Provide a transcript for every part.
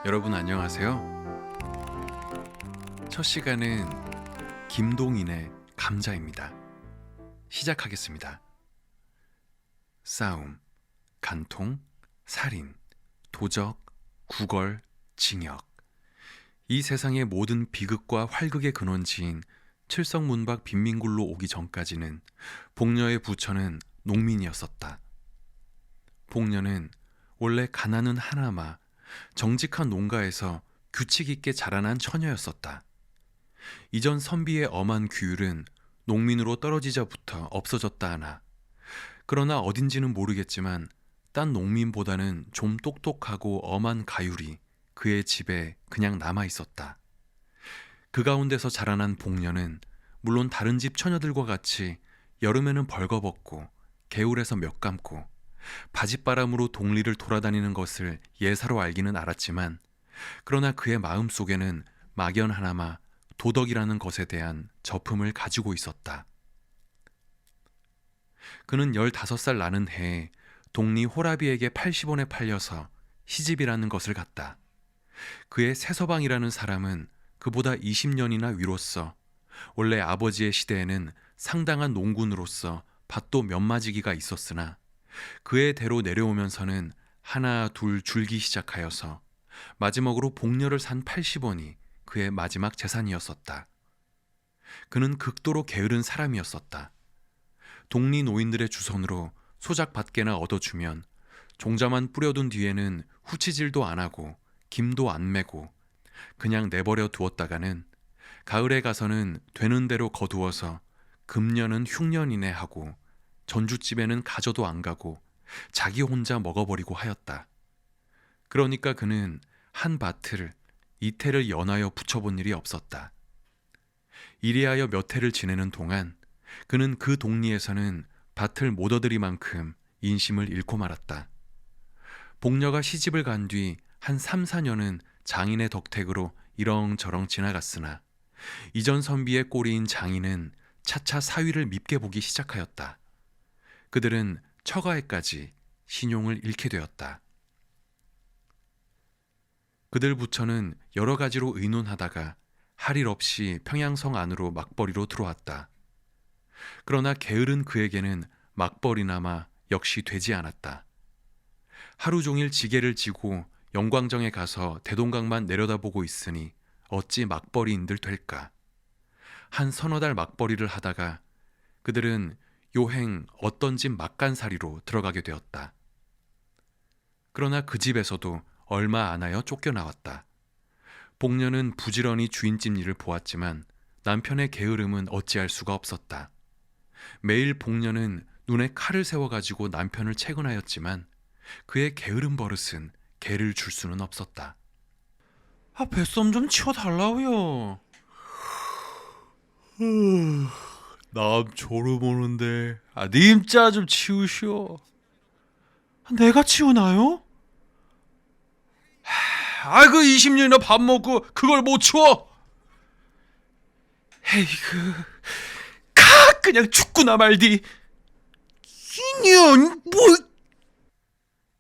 여러분 안녕하세요. 첫 시간은 김동인의 감자입니다. 시작하겠습니다. 싸움, 간통, 살인, 도적, 구걸, 징역. 이 세상의 모든 비극과 활극의 근원지인 칠성문박 빈민굴로 오기 전까지는 복녀의 부처는 농민이었었다. 복녀는 원래 가난은 하나마 정직한 농가에서 규칙 있게 자라난 처녀였었다. 이전 선비의 엄한 규율은 농민으로 떨어지자부터 없어졌다 하나. 그러나 어딘지는 모르겠지만 딴 농민보다는 좀 똑똑하고 엄한 가율이 그의 집에 그냥 남아 있었다. 그 가운데서 자라난 복녀는 물론 다른 집 처녀들과 같이 여름에는 벌거벗고 개울에서 몇 감고 바짓바람으로 동리를 돌아다니는 것을 예사로 알기는 알았지만 그러나 그의 마음속에는 막연 하나마 도덕이라는 것에 대한 저품을 가지고 있었다. 그는 15살 나는 해에 동리 호라비에게 80원에 팔려서 시집이라는 것을 갔다. 그의 새서방이라는 사람은 그보다 20년이나 위로서 원래 아버지의 시대에는 상당한 농군으로서 밭도 몇 마지기가 있었으나 그의 대로 내려오면서는 하나 둘 줄기 시작하여서 마지막으로 복녀를 산 80원이 그의 마지막 재산이었었다. 그는 극도로 게으른 사람이었었다. 동리 노인들의 주선으로 소작밭개나 얻어주면 종자만 뿌려둔 뒤에는 후치질도 안 하고 김도 안 매고 그냥 내버려 두었다가는 가을에 가서는 되는 대로 거두어서 금년은 흉년이네 하고 전주집에는 가져도 안 가고 자기 혼자 먹어버리고 하였다. 그러니까 그는 한 밭을 이태를 연하여 붙여본 일이 없었다. 이리하여 몇 해를 지내는 동안 그는 그 동리에서는 밭을 못 얻으리만큼 인심을 잃고 말았다. 복녀가 시집을 간 뒤 한 3, 4년은 장인의 덕택으로 이렁저렁 지나갔으나 이전 선비의 꼴이인 장인은 차차 사위를 밉게 보기 시작하였다. 그들은 처가에까지 신용을 잃게 되었다. 그들 부처는 여러 가지로 의논하다가 할 일 없이 평양성 안으로 막벌이로 들어왔다. 그러나 게으른 그에게는 막벌이나마 역시 되지 않았다. 하루 종일 지게를 지고 영광정에 가서 대동강만 내려다보고 있으니 어찌 막벌이인들 될까. 한 서너 달 막벌이를 하다가 그들은 요행 어떤 집 막간살이로 들어가게 되었다. 그러나 그 집에서도 얼마 안 하여 쫓겨나왔다. 복녀는 부지런히 주인집 일을 보았지만 남편의 게으름은 어찌할 수가 없었다. 매일 복녀는 눈에 칼을 세워가지고 남편을 채근하였지만 그의 게으름 버릇은 개를 줄 수는 없었다. 뱃섬 좀 치워달라고요. 남 졸음 오는데 님자 좀 치우시오. 내가 치우나요? 그 20년이나 밥 먹고 그걸 못 치워? 에이그 그냥 죽구나 말디. 인연 뭐.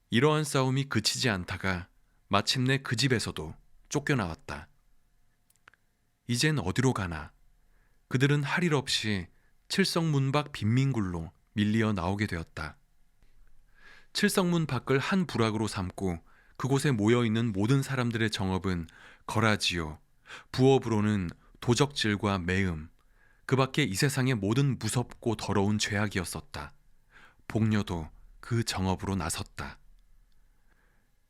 이러한 싸움이 그치지 않다가 마침내 그 집에서도 쫓겨나왔다. 이젠 어디로 가나. 그들은 할 일 없이 칠성문 밖 빈민굴로 밀리어 나오게 되었다. 칠성문 밖을 한 부락으로 삼고 그곳에 모여있는 모든 사람들의 정업은 거라지요. 부업으로는 도적질과 매음, 그 밖에 이 세상의 모든 무섭고 더러운 죄악이었었다. 복녀도 그 정업으로 나섰다.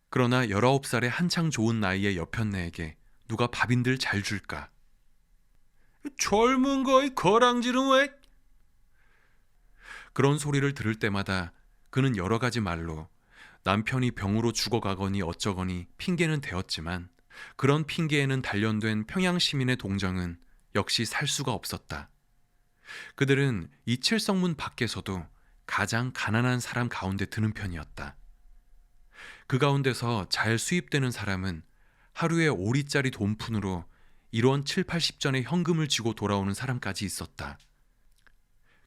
그러나 19살의 한창 좋은 나이의 여편네에게 누가 밥인들 잘 줄까? 젊은 거이 거랑지는 왜? 그런 소리를 들을 때마다 그는 여러 가지 말로 남편이 병으로 죽어가거니 어쩌거니 핑계는 대었지만 그런 핑계에는 단련된 평양 시민의 동정은 역시 살 수가 없었다. 그들은 이 칠성문 밖에서도 가장 가난한 사람 가운데 드는 편이었다. 그 가운데서 잘 수입되는 사람은 하루에 5리짜리 돈푼으로 1원 7, 80전의 현금을 쥐고 돌아오는 사람까지 있었다.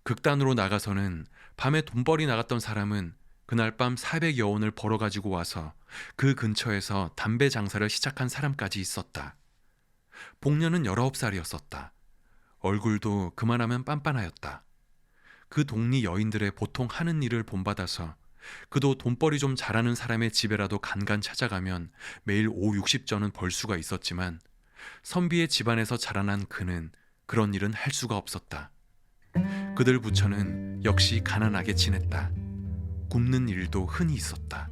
극단으로 나가서는 밤에 돈벌이 나갔던 사람은 그날 밤 400여 원을 벌어가지고 와서 그 근처에서 담배 장사를 시작한 사람까지 있었다. 복녀는 19살이었었다. 얼굴도 그만하면 빤빤하였다. 그 동리 여인들의 보통 하는 일을 본받아서 그도 돈벌이 좀 잘하는 사람의 집에라도 간간 찾아가면 매일 5, 60전은 벌 수가 있었지만 선비의 집안에서 자라난 그는 그런 일은 할 수가 없었다. 그들 부처는 역시 가난하게 지냈다. 굶는 일도 흔히 있었다.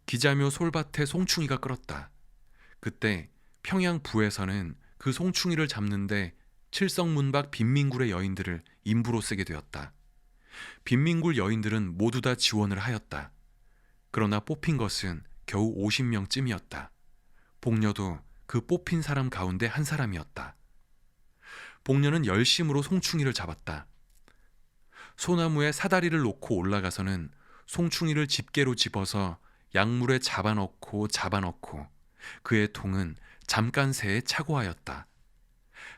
기자묘 솔밭에 송충이가 끓었다. 그때 평양 부에서는 그 송충이를 잡는데 칠성문박 빈민굴의 여인들을 인부로 쓰게 되었다. 빈민굴 여인들은 모두 다 지원을 하였다. 그러나 뽑힌 것은 겨우 50명쯤이었다. 복녀도 그 뽑힌 사람 가운데 한 사람이었다. 복녀는 열심으로 송충이를 잡았다. 소나무에 사다리를 놓고 올라가서는 송충이를 집게로 집어서 약물에 잡아넣고 그의 통은 잠깐 새에 차고 하였다.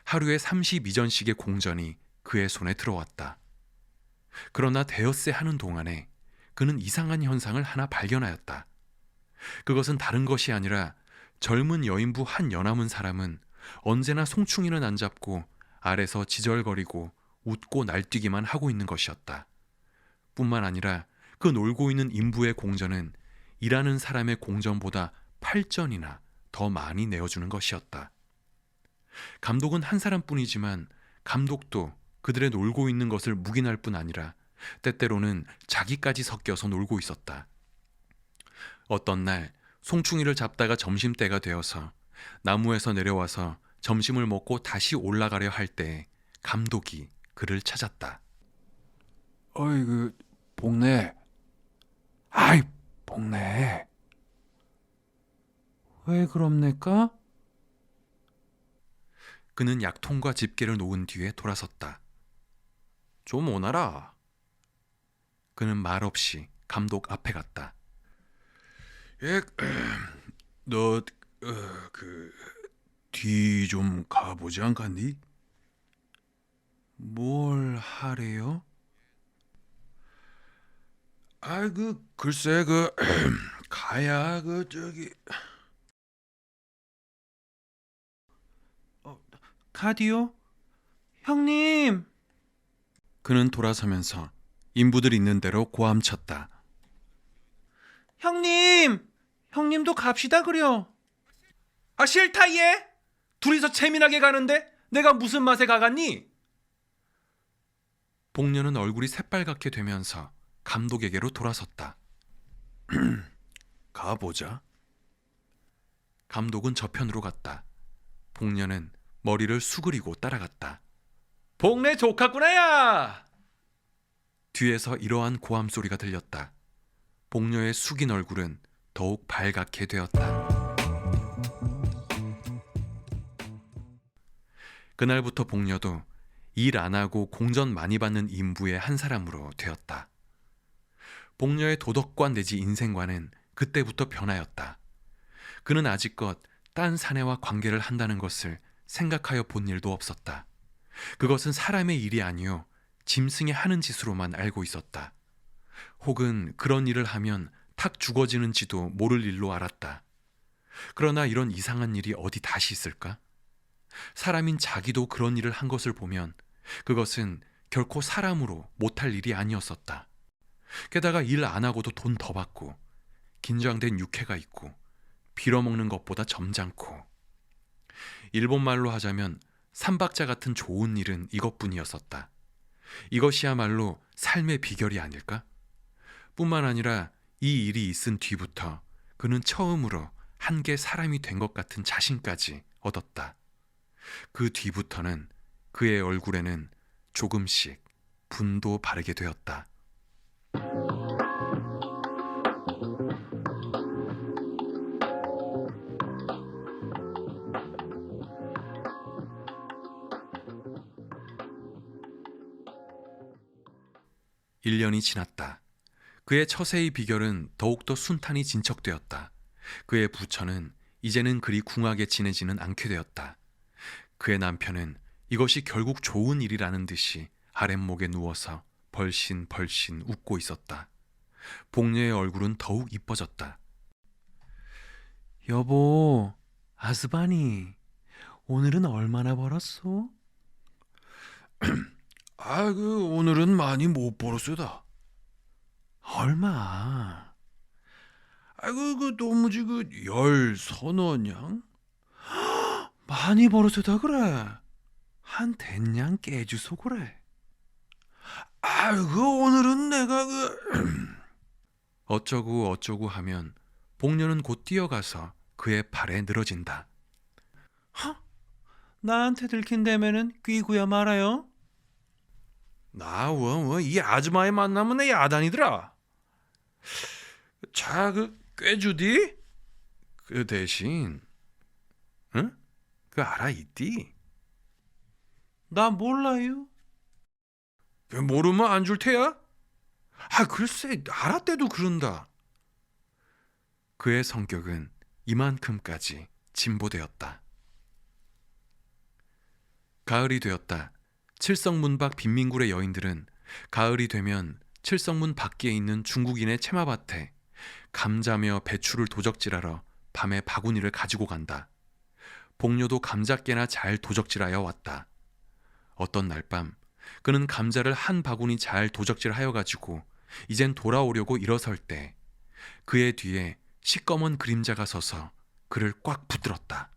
하루에 32전씩의 공전이 그의 손에 들어왔다. 그러나 대엿새 하는 동안에 그는 이상한 현상을 하나 발견하였다. 그것은 다른 것이 아니라 젊은 여인부 한 연하문 사람은 언제나 송충이는 안 잡고 아래서 지절거리고 웃고 날뛰기만 하고 있는 것이었다. 뿐만 아니라 그 놀고 있는 인부의 공전은 일하는 사람의 공전보다 8전이나 더 많이 내어주는 것이었다. 감독은 한 사람뿐이지만 감독도 그들의 놀고 있는 것을 묵인할 뿐 아니라 때때로는 자기까지 섞여서 놀고 있었다. 어떤 날 송충이를 잡다가 점심때가 되어서 나무에서 내려와서 점심을 먹고 다시 올라가려 할 때 감독이 그를 찾았다. 어이 복내. 아이 복내. 왜 그럽니까? 그는 약통과 집게를 놓은 뒤에 돌아섰다. 좀 오너라. 그는 말없이 감독 앞에 갔다. 예, 너 뒤 좀 가보지 않겠니? 뭘 하래요? 아, 글쎄 가야 저기 가디오? 형님! 그는 돌아서면서 인부들 있는 대로 고함쳤다. 형님! 형님도 갑시다 그려. 아 싫다 얘! 둘이서 재미나게 가는데 내가 무슨 맛에 가갔니? 복녀는 얼굴이 새빨갛게 되면서 감독에게로 돌아섰다. 가보자. 감독은 저편으로 갔다. 복녀는 머리를 수그리고 따라갔다. 복내 조카구나야! 뒤에서 이러한 고함 소리가 들렸다. 복녀의 숙인 얼굴은 더욱 발갛게 되었다. 그날부터 복녀도 일 안 하고 공전 많이 받는 인부의 한 사람으로 되었다. 복녀의 도덕관 내지 인생관은 그때부터 변하였다. 그는 아직껏 딴 사내와 관계를 한다는 것을 생각하여 본 일도 없었다. 그것은 사람의 일이 아니요 짐승이 하는 짓으로만 알고 있었다. 혹은 그런 일을 하면 탁 죽어지는지도 모를 일로 알았다. 그러나 이런 이상한 일이 어디 다시 있을까? 사람인 자기도 그런 일을 한 것을 보면 그것은 결코 사람으로 못할 일이 아니었었다. 게다가 일 안 하고도 돈 더 받고 긴장된 육회가 있고 빌어먹는 것보다 점잖고, 일본말로 하자면 삼박자 같은 좋은 일은 이것뿐이었었다. 이것이야말로 삶의 비결이 아닐까? 뿐만 아니라 이 일이 있은 뒤부터 그는 처음으로 한계 사람이 된 것 같은 자신까지 얻었다. 그 뒤부터는 그의 얼굴에는 조금씩 분도 바르게 되었다. (1년이) 지났다. 그의 처세의 비결은 더욱더 순탄히 진척되었다. 그의 부처는 이제는 그리 궁하게 지내지는 않게 되었다. 그의 남편은 이것이 결국 좋은 일이라는 듯이 아랫목에 누워서 벌신벌신 웃고 있었다. 복녀의 얼굴은 더욱 이뻐졌다. 여보, 아스바니, 오늘은 얼마나 벌었소? 오늘은 많이 못 벌었어다. 얼마? 도무지 열 서너 냥? 많이 벌었다 그래. 한 대냥 깨주소 그래. 오늘은 내가 어쩌고 어쩌고 하면 복녀는 곧 뛰어가서 그의 발에 늘어진다. 나한테 들킨다면은 뀌고야 말아요. 이 아줌마의 만나면 내 야단이더라. 자, 꿰주디? 그 대신, 응? 그 알아 있디? 나 몰라요. 모르면 안 줄 테야? 글쎄 알았대도 그런다. 그의 성격은 이만큼까지 진보되었다. 가을이 되었다. 칠성문 밖 빈민굴의 여인들은 가을이 되면 칠성문 밖에 있는 중국인의 채마밭에 감자며 배추를 도적질하러 밤에 바구니를 가지고 간다. 복녀도 감자깨나 잘 도적질하여 왔다. 어떤 날 밤 그는 감자를 한 바구니 잘 도적질하여 가지고 이젠 돌아오려고 일어설 때 그의 뒤에 시꺼먼 그림자가 서서 그를 꽉 붙들었다.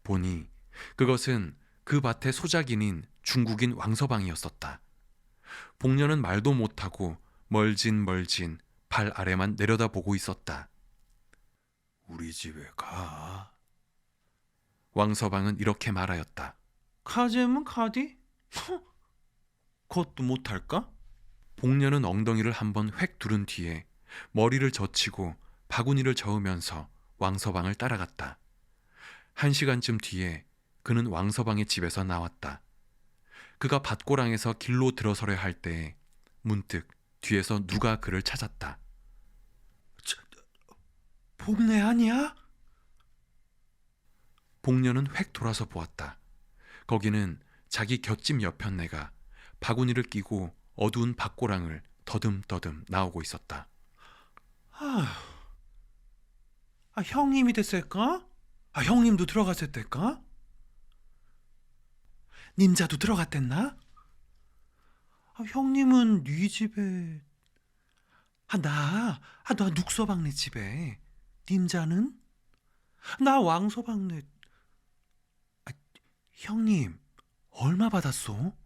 보니 그것은 그 밭의 소작인인 중국인 왕서방이었었다. 복녀는 말도 못하고 멀진 발 아래만 내려다보고 있었다. 우리 집에 가. 왕서방은 이렇게 말하였다. 가재면 가디? 그것도 못할까? 복녀는 엉덩이를 한번 획 두른 뒤에 머리를 젖히고 바구니를 저으면서 왕서방을 따라갔다. 1시간쯤 뒤에 그는 왕서방의 집에서 나왔다. 그가 밭고랑에서 길로 들어서려 할 때에 문득 뒤에서 누가 그를 찾았다. 복녀 아니야? 복녀는 획 돌아서 보았다. 거기는 자기 곁집 여편네가 바구니를 끼고 어두운 밭고랑을 더듬더듬 나오고 있었다. 형님이 됐을까? 형님도 들어갔을까? 님자도 들어갔댔나? 형님은 네 집에... 나 눅서방네 집에. 님자는? 나 왕서방네... 형님, 얼마 받았소?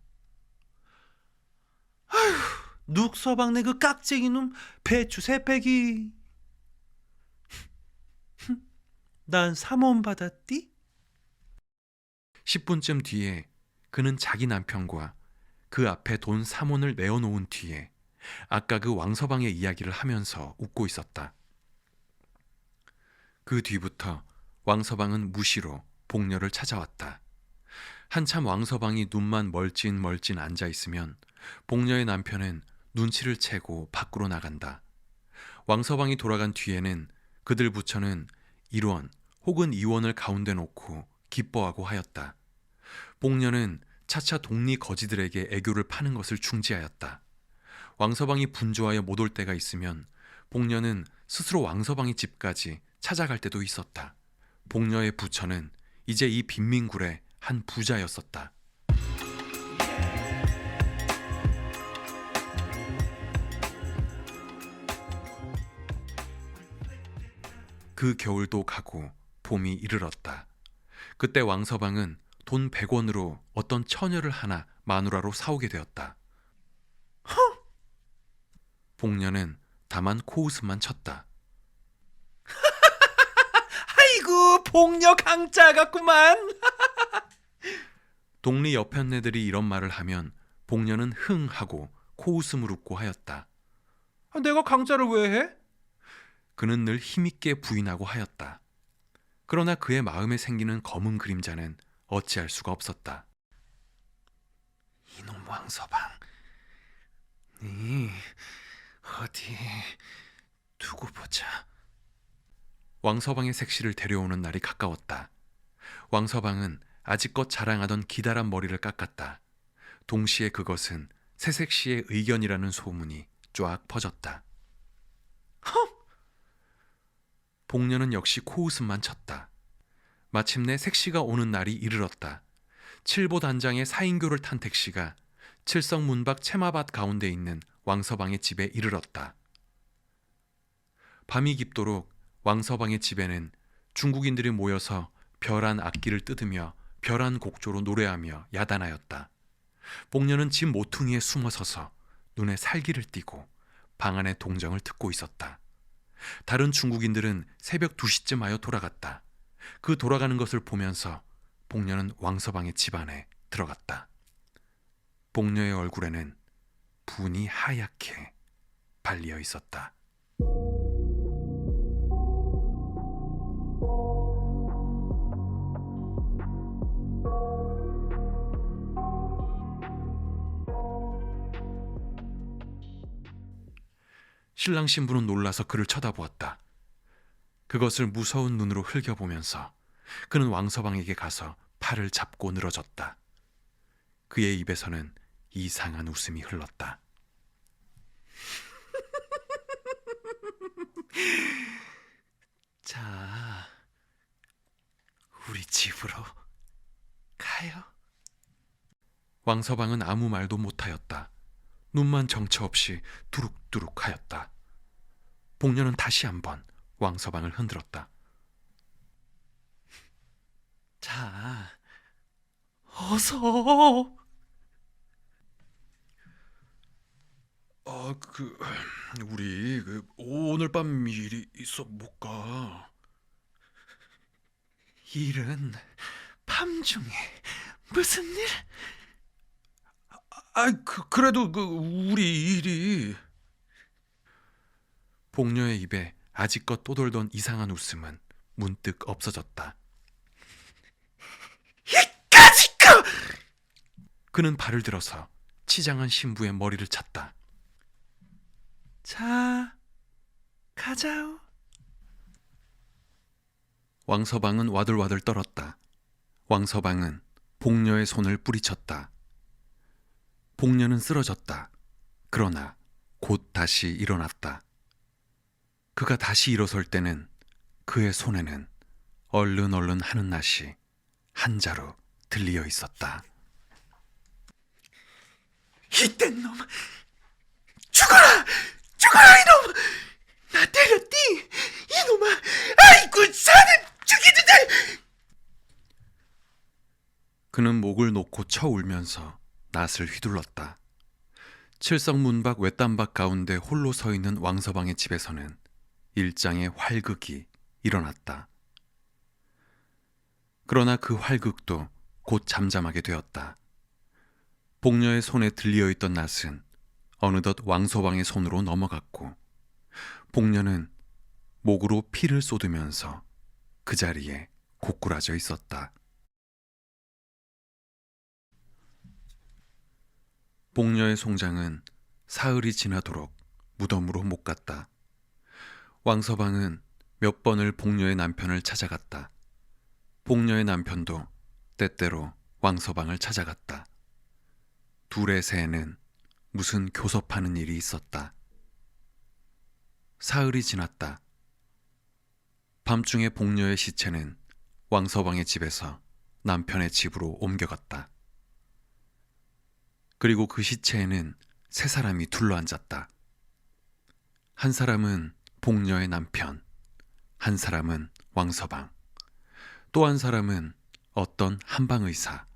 눅서방네 그 깍쟁이 놈 배추 3팩이... 난 3원 받았디? 10분쯤 뒤에 그는 자기 남편과 그 앞에 돈 3원을 내어놓은 뒤에 아까 그 왕서방의 이야기를 하면서 웃고 있었다. 그 뒤부터 왕서방은 무시로 복녀를 찾아왔다. 한참 왕서방이 눈만 멀찐 앉아있으면 복녀의 남편은 눈치를 채고 밖으로 나간다. 왕서방이 돌아간 뒤에는 그들 부처는 1원 혹은 2원을 가운데 놓고 기뻐하고 하였다. 복녀는 차차 동리 거지들에게 애교를 파는 것을 중지하였다. 왕서방이 분주하여 못 올 때가 있으면 복녀는 스스로 왕서방의 집까지 찾아갈 때도 있었다. 복녀의 부처는 이제 이 빈민굴의 한 부자였었다. 그 겨울도 가고 봄이 이르렀다. 그때 왕서방은 돈 100원으로 어떤 처녀를 하나 마누라로 사오게 되었다. 복녀는 다만 코웃음만 쳤다. 아이고, 복녀 강짜 같구만. 동리 여편네들이 이런 말을 하면 복녀는 흥 하고 코웃음을 웃고 하였다. 내가 강짜를 왜 해? 그는 늘 힘있게 부인하고 하였다. 그러나 그의 마음에 생기는 검은 그림자는 어찌할 수가 없었다. 이놈 왕서방, 네 어디 두고 보자. 왕서방의 색시를 데려오는 날이 가까웠다. 왕서방은 아직껏 자랑하던 기다란 머리를 깎았다. 동시에 그것은 새색 씨의 의견이라는 소문이 쫙 퍼졌다. 복녀는 역시 코웃음만 쳤다. 마침내 색시가 오는 날이 이르렀다. 칠보 단장의 4인교를 탄 택시가 칠성 문밖 채마밭 가운데 있는 왕서방의 집에 이르렀다. 밤이 깊도록 왕서방의 집에는 중국인들이 모여서 별한 악기를 뜯으며 별한 곡조로 노래하며 야단하였다. 복녀는 집 모퉁이에 숨어서서 눈에 살기를 띠고 방 안의 동정을 듣고 있었다. 다른 중국인들은 새벽 2시쯤 하여 돌아갔다. 그 돌아가는 것을 보면서 복녀는 왕서방의 집 안에 들어갔다. 복녀의 얼굴에는 분이 하얗게 발리어 있었다. 신랑 신부는 놀라서 그를 쳐다보았다. 그것을 무서운 눈으로 흘겨보면서 그는 왕서방에게 가서 팔을 잡고 늘어졌다. 그의 입에서는 이상한 웃음이 흘렀다. 자, 우리 집으로 가요. 왕서방은 아무 말도 못하였다. 눈만 정처 없이 두룩두룩하였다. 복녀는 다시 한번 왕서방을 흔들었다. 자, 어서. 우리 오늘 밤 일이 있어 못 가. 일은 밤중에 무슨 일? 그래도 우리 일이. 복녀의 입에 아직껏 떠돌던 이상한 웃음은 문득 없어졌다. 이까짓거! 그는 발을 들어서 치장한 신부의 머리를 찼다. 자, 가자오. 왕서방은 와들와들 떨었다. 왕서방은 복녀의 손을 뿌리쳤다. 복녀는 쓰러졌다. 그러나 곧 다시 일어났다. 그가 다시 일어설 때는 그의 손에는 얼른 하는 낫이 한 자루 들리어 있었다. 이딴 놈! 죽어라! 죽어라 이놈! 나 때렸디? 이놈아! 아이고 사는 죽이는데! 그는 목을 놓고 쳐 울면서 낫을 휘둘렀다. 칠성 문밖 외딴밖 가운데 홀로 서 있는 왕서방의 집에서는 일장의 활극이 일어났다. 그러나 그 활극도 곧 잠잠하게 되었다. 복녀의 손에 들리어 있던 낫은 어느덧 왕서방의 손으로 넘어갔고 복녀는 목으로 피를 쏟으면서 그 자리에 고꾸라져 있었다. 복녀의 송장은 사흘이 지나도록 무덤으로 못 갔다. 왕서방은 몇 번을 복녀의 남편을 찾아갔다. 복녀의 남편도 때때로 왕서방을 찾아갔다. 둘의 새에는 무슨 교섭하는 일이 있었다. 사흘이 지났다. 밤중에 복녀의 시체는 왕서방의 집에서 남편의 집으로 옮겨갔다. 그리고 그 시체에는 세 사람이 둘러앉았다. 한 사람은 복녀의 남편, 한 사람은 왕서방, 또 한 사람은 어떤 한방의사.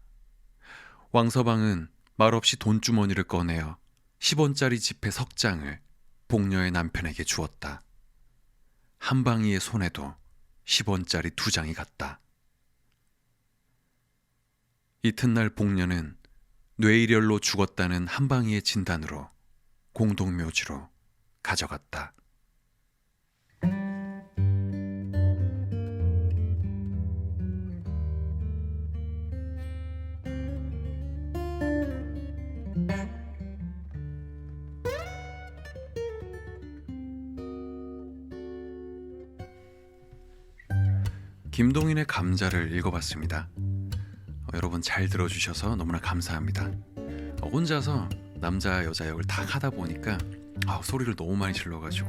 왕서방은 말없이 돈주머니를 꺼내어 10원짜리 지폐 석 장을 복녀의 남편에게 주었다. 한방이의 손에도 10원짜리 2장이 갔다. 이튿날 복녀는 뇌일혈로 죽었다는 한방이의 진단으로 공동묘지로 가져갔다. 김동인의 감자를 읽어봤습니다. 여러분 잘 들어주셔서 너무나 감사합니다. 혼자서 남자 여자 역을 다 하다 보니까 소리를 너무 많이 질러가지고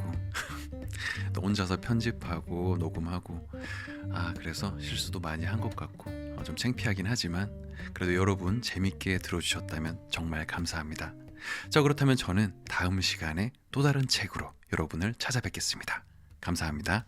또 혼자서 편집하고 녹음하고 그래서 실수도 많이 한 것 같고 좀 창피하긴 하지만 그래도 여러분 재밌게 들어주셨다면 정말 감사합니다. 자, 그렇다면 저는 다음 시간에 또 다른 책으로 여러분을 찾아뵙겠습니다. 감사합니다.